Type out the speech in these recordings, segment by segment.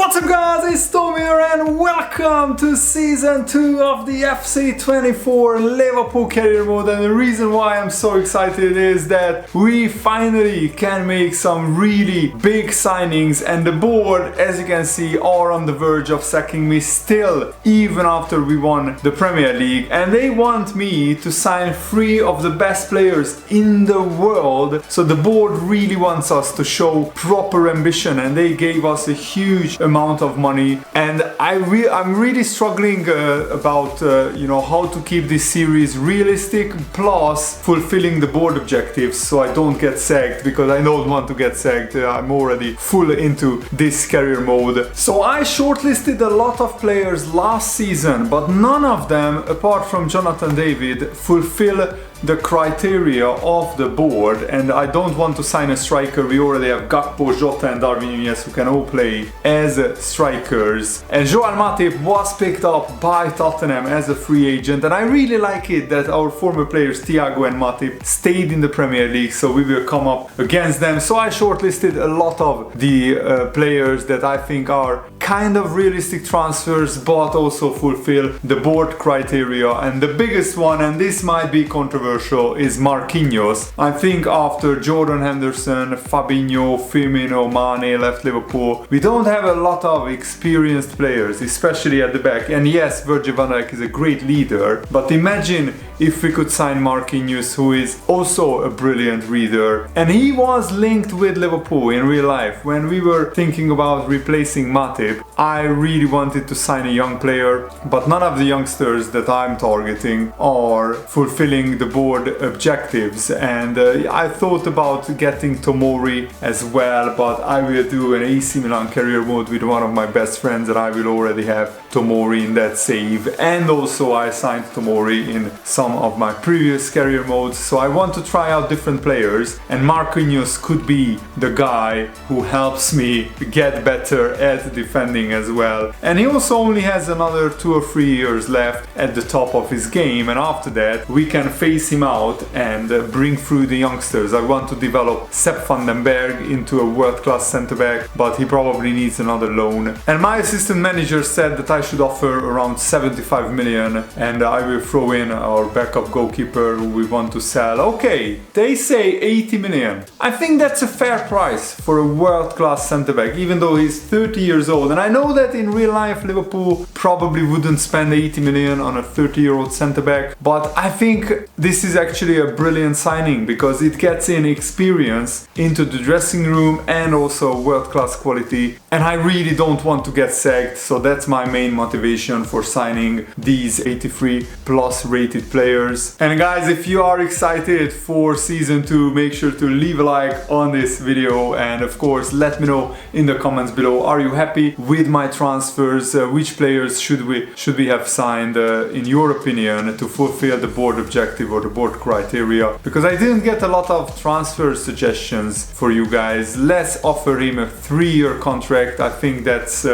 What's up guys, it's Tom here and welcome to Season 2 of the FC24 Liverpool Career Mode. And the reason why I'm so excited is that we finally can make some really big signings, and the board, as you can see, are on the verge of sacking me still, even after we won the Premier League. And they want me to sign 3 of the best players in the world. So the board really wants us to show proper ambition, and they gave us a huge amount of money, and I'm really struggling about how to keep this series realistic plus fulfilling the board objectives so I don't get sacked, because I don't want to get sacked. I'm already full into this career mode. So I shortlisted a lot of players last season, but none of them, apart from Jonathan David, fulfill the criteria of the board, and I don't want to sign a striker. We already have Gakpo, Jota and Darwin Núñez who can all play as strikers, and Joel Matip was picked up by Tottenham as a free agent, and I really like it that our former players Thiago and Matip stayed in the Premier League, so we will come up against them. So I shortlisted a lot of the players that I think are kind of realistic transfers but also fulfill the board criteria, and the biggest one, and this might be controversial, is Marquinhos. I think after Jordan Henderson, Fabinho, Firmino, Mane left Liverpool, we don't have a lot of experienced players, especially at the back. And yes, Virgil van Dijk is a great leader, but imagine if we could sign Marquinhos, who is also a brilliant reader. And he was linked with Liverpool in real life. When we were thinking about replacing Matip, I really wanted to sign a young player, but none of the youngsters that I'm targeting are fulfilling the board objectives. And I thought about getting Tomori as well, but I will do an AC Milan career mode with one of my best friends, and I will already have Tomori in that save. And also I signed Tomori in some of my previous career modes, so I want to try out different players, and Marquinhos could be the guy who helps me get better at defending as well. And he also only has another 2 or 3 years left at the top of his game, and after that we can phase him out and bring through the youngsters. I want to develop Sepp van den Berg into a world-class centre-back, but he probably needs another loan. And my assistant manager said that I should offer around 75 million, and I will throw in our backup goalkeeper who we want to sell. Okay, they say 80 million. I think that's a fair price for a world-class centre-back, even though he's 30 years old. And I know that in real life Liverpool probably wouldn't spend 80 million on a 30-year-old centre-back, but I think this is actually a brilliant signing because it gets in experience into the dressing room and also world-class quality. And I really don't want to get sacked, so that's my main motivation for signing these 83 plus rated players. And guys, if you are excited for Season 2, make sure to leave a like on this video, and of course let me know in the comments below, are you happy with my transfers? Which players should we have signed in your opinion to fulfill the board objective or the board criteria? Because I didn't get a lot of transfer suggestions for you guys. Let's offer him a 3-year contract. I think that's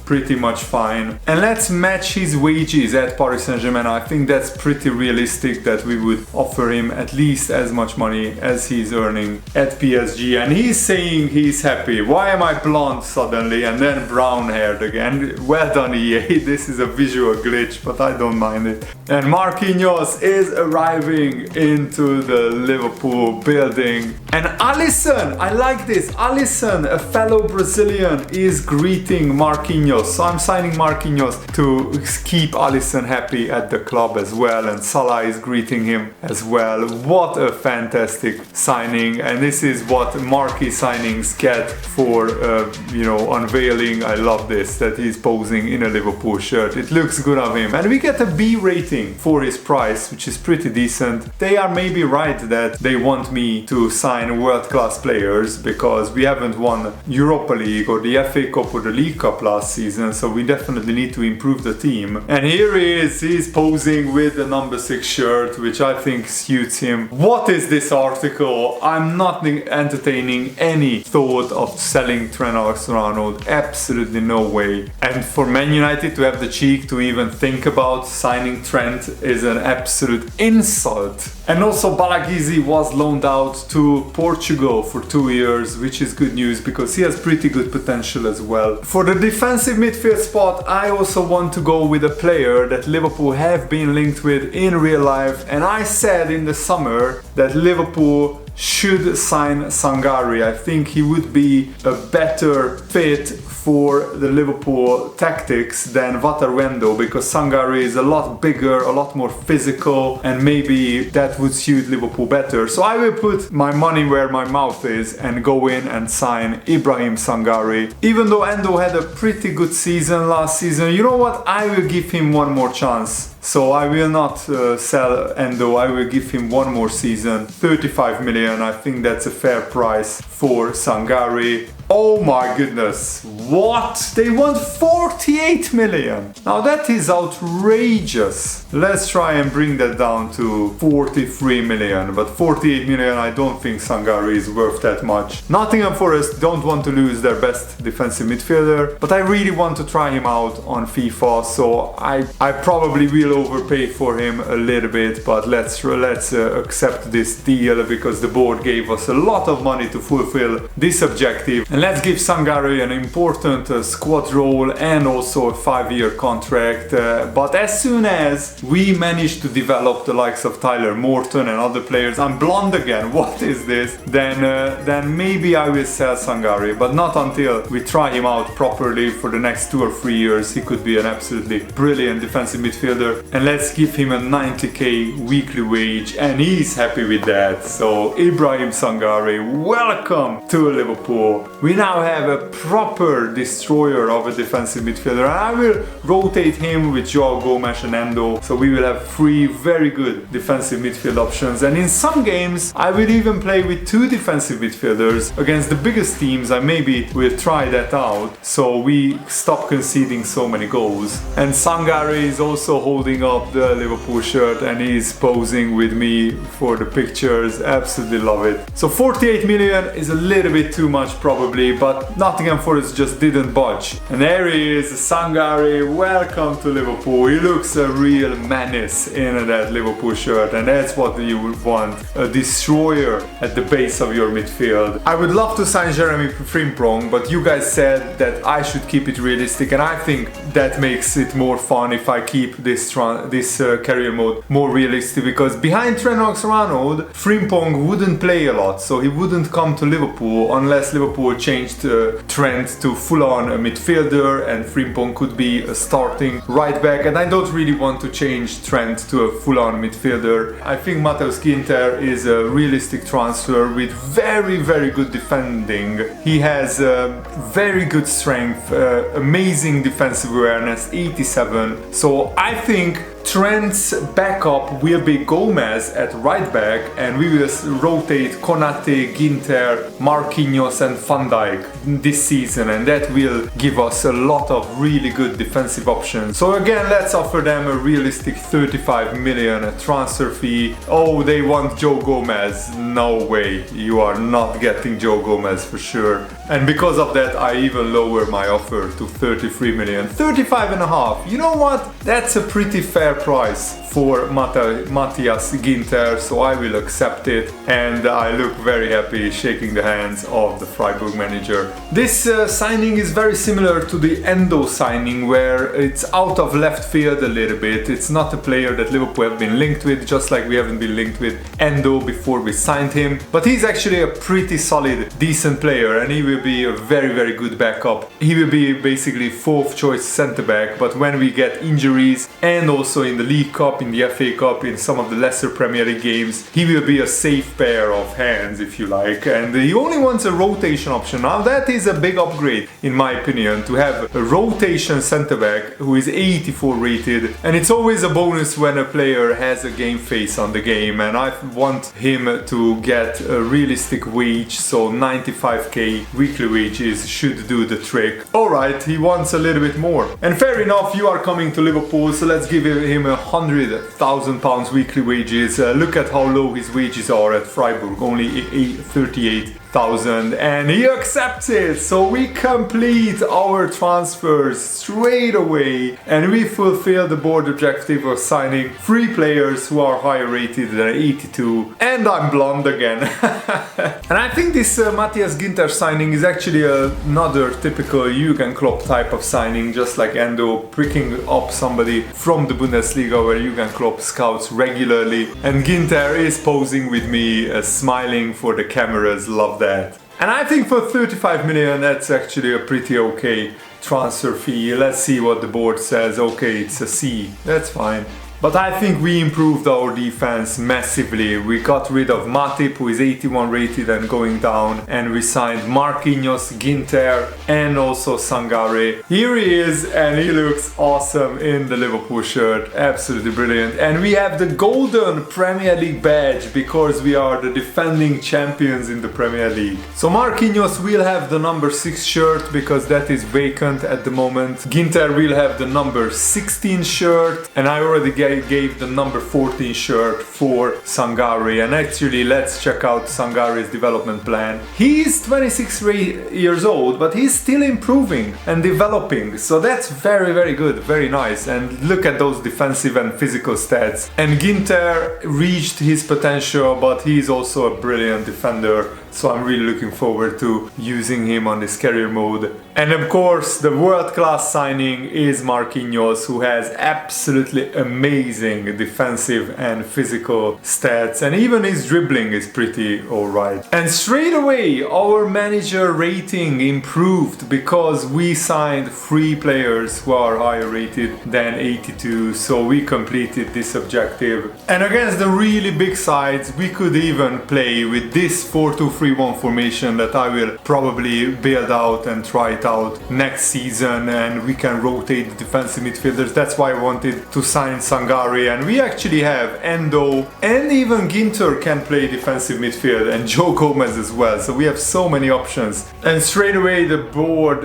pretty much fine, and let's match his wages at Paris Saint-Germain. I think that's pretty realistic that we would offer him at least as much money as he's earning at PSG, and he's saying he's happy. Why am I blonde suddenly and then brown haired again? Well done EA, this is a visual glitch, but I don't mind it. And Marquinhos is arriving into the Liverpool building, and Alisson, I like this, Alisson, a fellow Brazilian, is greeting Marquinhos. So I'm signing Marquinhos to keep Alisson happy at the club as well, and Salah is greeting him as well. What a fantastic signing, and this is what marquee signings get for unveiling. I love this, that he's posing in a Liverpool shirt. It looks good of him, and we get a B rating for his price, which is pretty decent. They are maybe right that they want me to sign world-class players because we haven't won Europa League or the FA Cup or the League Cup last season, so we definitely need to improve the team. And here he is, he's posing with the number 6 shirt, which I think suits him. What is this article? I'm not entertaining any thought of selling Trent Alexander-Arnold, absolutely no way. And for Man United to have the cheek to even think about signing Trent is an absolute insult. And also Balagizi was loaned out to Portugal for 2 years, which is good news because he has pretty good potential as well. For the defensive midfield spot, I also want to go with a player that Liverpool have been linked with in real life, and I said in the summer that Liverpool should sign Sangaré. I think he would be a better fit for the Liverpool tactics than Wataruendo, because Sangaré is a lot bigger, a lot more physical, and maybe that would suit Liverpool better. So I will put my money where my mouth is and go in and sign Ibrahim Sangaré. Even though Endo had a pretty good season last season, you know what? I will give him one more chance. So I will not sell Endo, I will give him one more season. 35 million, I think that's a fair price for Sangaré. Oh my goodness, what? They want 48 million. Now that is outrageous. Let's try and bring that down to 43 million, but 48 million, I don't think Sangaré is worth that much. Nottingham Forest don't want to lose their best defensive midfielder, but I really want to try him out on FIFA, so I probably will overpay for him a little bit, but let's accept this deal because the board gave us a lot of money to fulfill this objective. And let's give Sangaré an important squad role and also a 5-year contract. But as soon as we manage to develop the likes of Tyler Morton and other players, I'm blonde again, what is this? Then maybe I will sell Sangaré, but not until we try him out properly for the next 2 or 3 years. He could be an absolutely brilliant defensive midfielder. And let's give him a 90k weekly wage, and he's happy with that. So Ibrahim Sangaré, welcome to Liverpool. We now have a proper destroyer of a defensive midfielder, and I will rotate him with Joao Gomes and Endo, so we will have 3 very good defensive midfield options. And in some games I will even play with 2 defensive midfielders against the biggest teams. I maybe will try that out so we stop conceding so many goals. And Sangaré is also holding up the Liverpool shirt and he's posing with me for the pictures. Absolutely love it. So 48 million is a little bit too much probably, but Nottingham Forest just didn't budge. And there he is, Sangaré, welcome to Liverpool. He looks a real menace in that Liverpool shirt, and that's what you would want, a destroyer at the base of your midfield. I would love to sign Jeremy Frimpong, but you guys said that I should keep it realistic, and I think that makes it more fun if I keep this career mode more realistic, because behind Trent Alexander-Arnold, Frimpong wouldn't play a lot, so he wouldn't come to Liverpool unless Liverpool changed Trent to full-on midfielder, and Frimpong could be a starting right back, and I don't really want to change Trent to a full-on midfielder. I think Matias Ginter is a realistic transfer with very, very good defending. He has very good strength, amazing defensive awareness, 87. So I think Trent's backup will be Gomez at right back, and we will rotate Konate, Ginter, Marquinhos and Van Dijk this season, and that will give us a lot of really good defensive options. So again, let's offer them a realistic 35 million transfer fee. Oh, they want Joe Gomez. No way, you are not getting Joe Gomez for sure. And because of that, I even lower my offer to 33 million. 35 and a half. You know what? That's a pretty fair price for Matias Ginter, so I will accept it, and I look very happy shaking the hands of the Freiburg manager. This signing is very similar to the Endo signing, where it's out of left field a little bit. It's not a player that Liverpool have been linked with, just like we haven't been linked with Endo before we signed him, but he's actually a pretty solid, decent player, and he will be a very, very good backup. He will be basically 4th choice centre back, but when we get injuries, and also in the League Cup, in the FA Cup, in some of the lesser Premier League games, he will be a safe pair of hands, if you like, and he only wants a rotation option. Now that is a big upgrade in my opinion, to have a rotation centre back who is 84 rated, and it's always a bonus when a player has a game face on the game, and I want him to get a realistic wage, so 95k weekly wages should do the trick. Alright, he wants a little bit more, and fair enough, you are coming to Liverpool, so let's give him £100,000 weekly wages. Look at how low his wages are at Freiburg, only 38,000 100,000 and he accepts it. So we complete our transfers straight away and we fulfill the board objective of signing 3 players who are higher rated than 82, and I'm blonde again. And I think this Matias Ginter signing is actually another typical Jurgen Klopp type of signing, just like Endo, picking up somebody from the Bundesliga where Jurgen Klopp scouts regularly, and Ginter is posing with me, smiling for the cameras. Love that. And I think for 35 million that's actually a pretty okay transfer fee. Let's see what the board says. Okay, it's a C, that's fine. But I think we improved our defense massively. We got rid of Matip, who is 81 rated and going down, and we signed Marquinhos, Ginter, and also Sangaré. Here he is, and he looks awesome in the Liverpool shirt. Absolutely brilliant. And we have the golden Premier League badge because we are the defending champions in the Premier League. So Marquinhos will have the number 6 shirt because that is vacant at the moment. Ginter will have the number 16 shirt, and I already gave the number 14 shirt for Sangaré. And actually, let's check out Sangaré's development plan. He's 26 years old, but he's still improving and developing, so that's very good, very nice. And look at those defensive and physical stats. And Ginter reached his potential, but he's also a brilliant defender, so I'm really looking forward to using him on this career mode. And of course, the world-class signing is Marquinhos, who has absolutely amazing defensive and physical stats, and even his dribbling is pretty alright. And straight away, our manager rating improved because we signed 3 players who are higher rated than 82, so we completed this objective. And against the really big sides, we could even play with this 4-2-3-1 formation that I will probably build out and try it out next season, and we can rotate the defensive midfielders. That's why I wanted to sign Sangaré, and we actually have Endo, and even Ginter can play defensive midfield, and Joe Gomez as well, so we have so many options. And straight away the board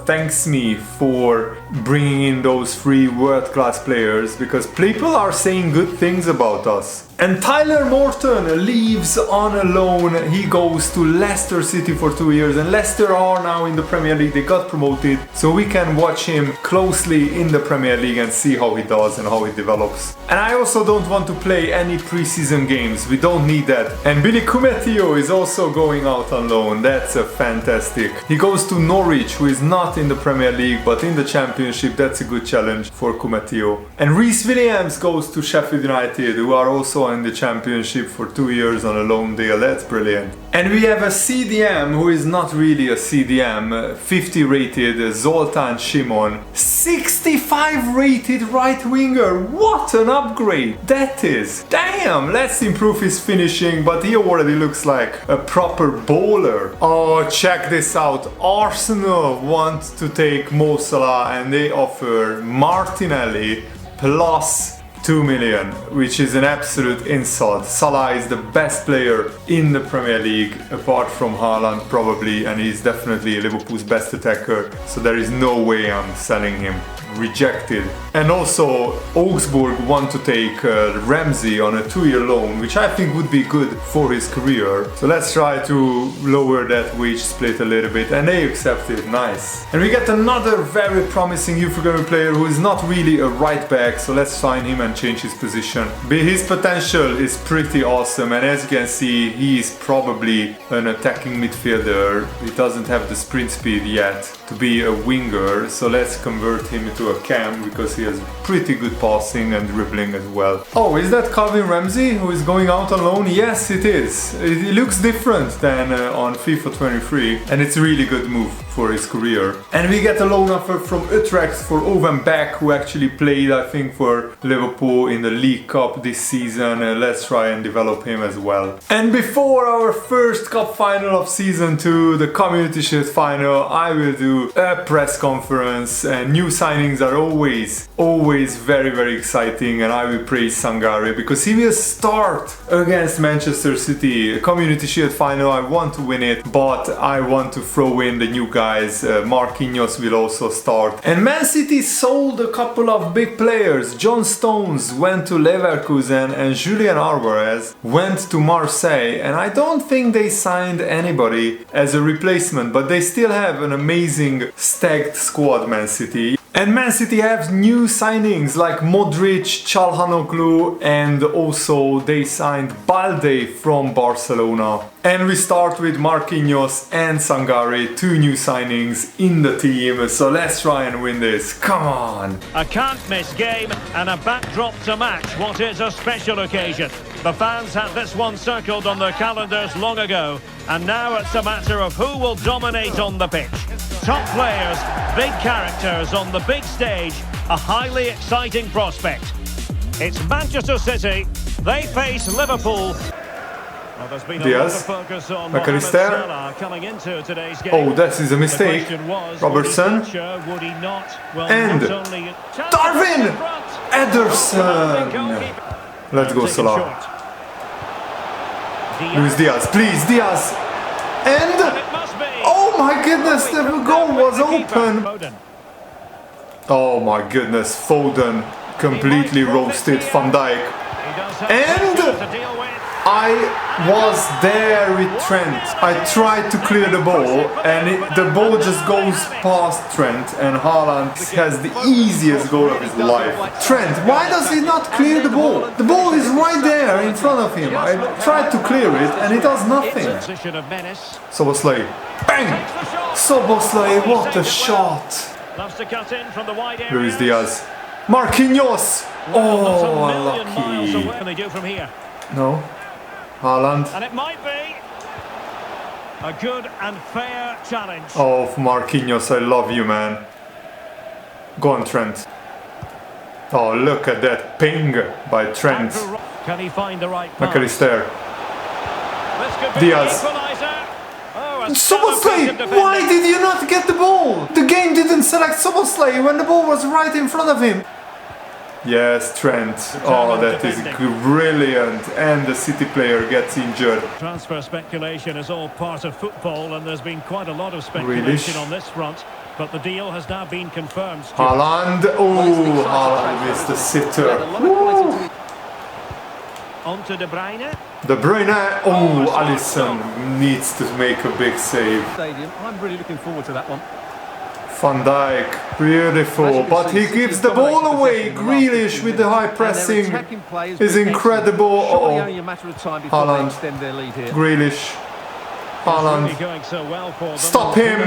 thanks me for bringing in those 3 world-class players, because people are saying good things about us. And Tyler Morton leaves on a loan. He goes to Leicester City for 2 years, and Leicester are now in the Premier League. They got promoted, so we can watch him closely in the Premier League and see how he does and how he develops. And I also don't want to play any preseason games. We don't need that. And Billy Kumetio is also going out on loan. That's a fantastic. He goes to Norwich, who is not in the Premier League but in the Championship. That's a good challenge for Kumetio. And Reece Williams goes to Sheffield United, who are also in the Championship for 2 years on a loan deal. That's brilliant. And we have a CDM who is not really a CDM, 50 rated Zoltan Shimon, 65 rated right winger. What an upgrade that is. Damn, let's improve his finishing, but he already looks like a proper bowler. Oh, check this out. Arsenal want to take Mo Salah and they offer Martinelli plus 2 million, which is an absolute insult. Salah is the best player in the Premier League, apart from Haaland probably, and he's definitely Liverpool's best attacker, so there is no way I'm selling him. Rejected. And also Augsburg want to take Ramsey on a 2-year loan, which I think would be good for his career. So let's try to lower that wage split a little bit, and they accepted. Nice. And we get another very promising youth academy player who is not really a right back, so let's sign him and change his position. But his potential is pretty awesome, and as you can see, he is probably an attacking midfielder. He doesn't have the sprint speed yet to be a winger, so let's convert him into a cam because he has pretty good passing and dribbling as well. Oh, is that Calvin Ramsey who is going out on loan? Yes, it is. It looks different than on FIFA 23, and it's a really good move for his career. And we get a loan offer from Utrecht for Owen Beck, who actually played, I think, for Liverpool in the League Cup this season. Let's try and develop him as well. And before our first cup final of season 2, the Community Shield final, I will do do a press conference, and new signings are always very exciting, and I will praise Sangaré because he will start against Manchester City. Community Shield final, I want to win it, but I want to throw in the new guys. Marquinhos will also start. And Man City sold a couple of big players. John Stones went to Leverkusen and Julian Alvarez went to Marseille, and I don't think they signed anybody as a replacement, but they still have an amazing stacked squad, Man City. And Man City have new signings like Modric, Çalhanoğlu, and also they signed Balde from Barcelona. And we start with Marquinhos and Sangaré, two new signings in the team. So let's try and win this. Come on! A can't-miss game and a backdrop to match what is a special occasion. The fans had this one circled on their calendars long ago, and now it's a matter of who will dominate on the pitch. Top players, big characters on the big stage, a highly exciting prospect. It's Manchester City, they face Liverpool. Well, there's been a lot of focus on Mohamed Salah coming into today's game. Oh, that is a mistake. Robertson. And Darwin! Ederson! Let's go, Salah. Luis Diaz, please, Diaz! And... oh my goodness, the goal was open! Oh my goodness, Foden completely roasted Van Dijk. And... I was there with Trent. I tried to clear the ball and the ball just goes past Trent, and Haaland has the easiest goal of his life. Trent, why does he not clear the ball? The ball is right there in front of him. I tried to clear it and he does nothing. Szoboszlai. Bang! Szoboszlai, what a shot! Luis Diaz. Marquinhos! Oh, unlucky. What can they do from here? No. Haaland. And it might be a good and fair challenge. Oh, Marquinhos, I love you, man. Go on, Trent. Oh, look at that ping by Trent. Can he find the right pass? McAllister. Diaz. Szoboszlai! Why did you not get the ball? The game didn't select Szoboszlai when the ball was right in front of him. Yes, Trent. Oh, that is brilliant. And the City player gets injured. Transfer speculation is all part of football, and there's been quite a lot of speculation on this front. But the deal has now been confirmed. Haaland. Oh, Haaland missed the sitter. On to De Bruyne. De Bruyne. Oh, Alisson needs to make a big save. I'm really looking forward to that one. Van Dijk, beautiful, but he gives the ball away. Grealish with the high pressing is incredible. Oh, Haaland, Grealish, Haaland, stop him.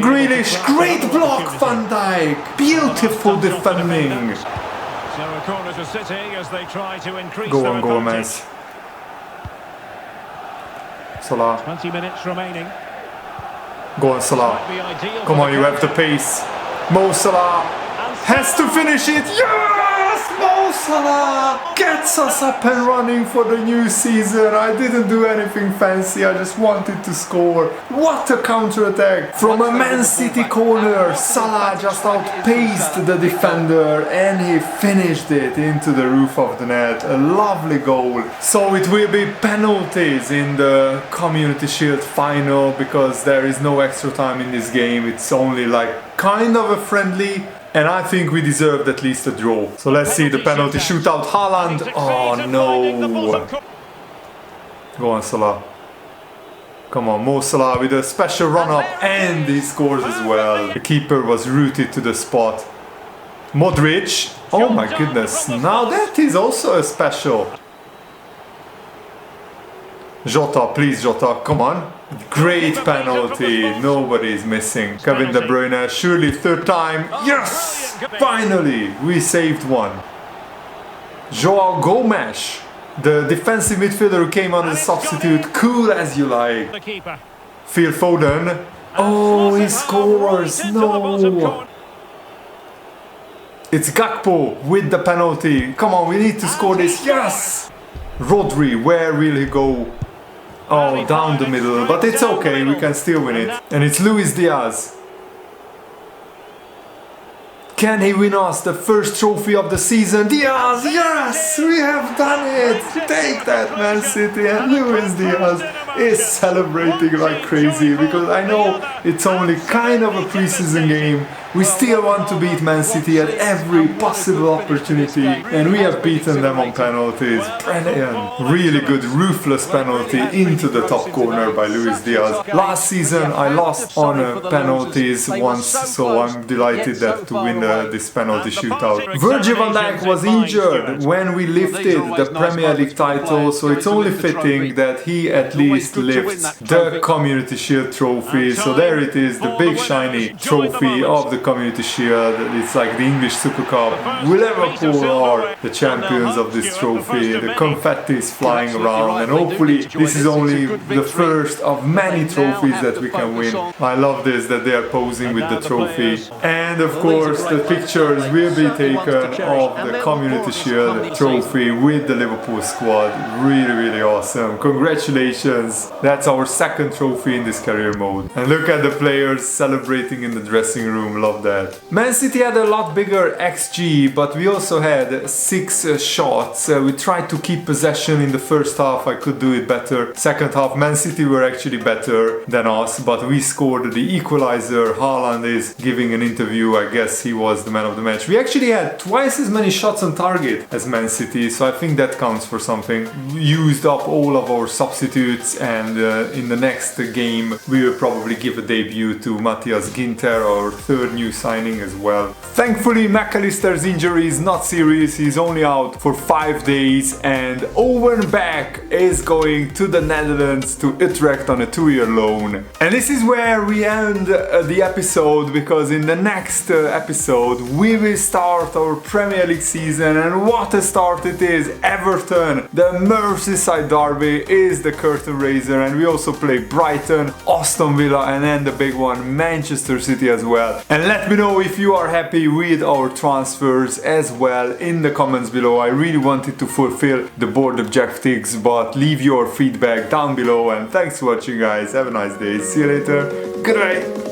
Grealish, great block, Van Dijk, beautiful defending. So a corner to City as they try to increase go their on, Gomez. Salah. 20 minutes remaining. Go on, Salah. Come on, you have the pace. Mo Salah has to finish it. Yes! Mo Salah gets us up and running for the new season. I didn't do anything fancy. I just wanted to score. What a counter-attack. From a Man City corner, Salah just outpaced the defender and he finished it into the roof of the net. A lovely goal. So it will be penalties in the Community Shield final because there is no extra time in this game. It's only like kind of a friendly. And I think we deserved at least a draw. So let's see the penalty shootout. Haaland. Oh no. Go on, Salah. Come on, Mo Salah with a special run-up. And he scores as well. The keeper was rooted to the spot. Modric. Oh my goodness. Now that is also a special. Jota, please Jota. Come on. Great penalty, nobody is missing. Kevin De Bruyne, surely third time. Yes! Finally, we saved one. João Gomes, the defensive midfielder who came on as a substitute. Cool as you like. Phil Foden. Oh, he scores. No. It's Gakpo with the penalty. Come on, we need to score this. Yes! Rodri, where will he go? Oh, down the middle, but it's okay, we can still win it. And it's Luis Diaz. Can he win us the first trophy of the season? Diaz, yes, we have done it. Take that, Man City. And Luis Diaz is celebrating like crazy because I know it's only kind of a preseason game. We still want to beat Man City at every possible opportunity, and we have beaten them on penalties. Brilliant. Really good ruthless penalty into the top corner by Luis Diaz. Last season I lost on penalties once, so I'm delighted that to win this penalty shootout. Virgil van Dijk was injured when we lifted the Premier League title, so it's only fitting that he at least lifts the Community Shield trophy. So there it is, the big shiny trophy of the Community Shield. It's like the English Super Cup. Liverpool are the champions of this trophy. The confetti is flying around, and hopefully this is only the first of many trophies that we can win. I love this, that they are posing with the trophy. And of course the pictures will be taken of the Community Shield trophy with the Liverpool squad. Really awesome. Congratulations. That's our second trophy in this career mode. And look at the players celebrating in the dressing room. Love that. Man City had a lot bigger XG, but we also had 6 shots. We tried to keep possession in the first half. I could do it better. Second half, Man City were actually better than us, but we scored the equalizer. Haaland is giving an interview. I guess he was the man of the match. We actually had twice as many shots on target as Man City, so I think that counts for something. We used up all of our substitutes, and in the next game we will probably give a debut to Matias Ginter, our third new signing as well. Thankfully McAllister's injury is not serious. He's only out for 5 days, and Owen Beck is going to the Netherlands to Utrecht on a 2-year loan. And this is where we end the episode, because in the next episode we will start our Premier League season, and what a start it is. Everton, the Merseyside derby, is the curtain raiser, and we also play Brighton, Aston Villa, and then the big one, Manchester City as well. And let me know if you are happy with our transfers as well in the comments below. I really wanted to fulfill the board objectives, but leave your feedback down below, and thanks for watching guys. Have a nice day. See you later. Goodbye.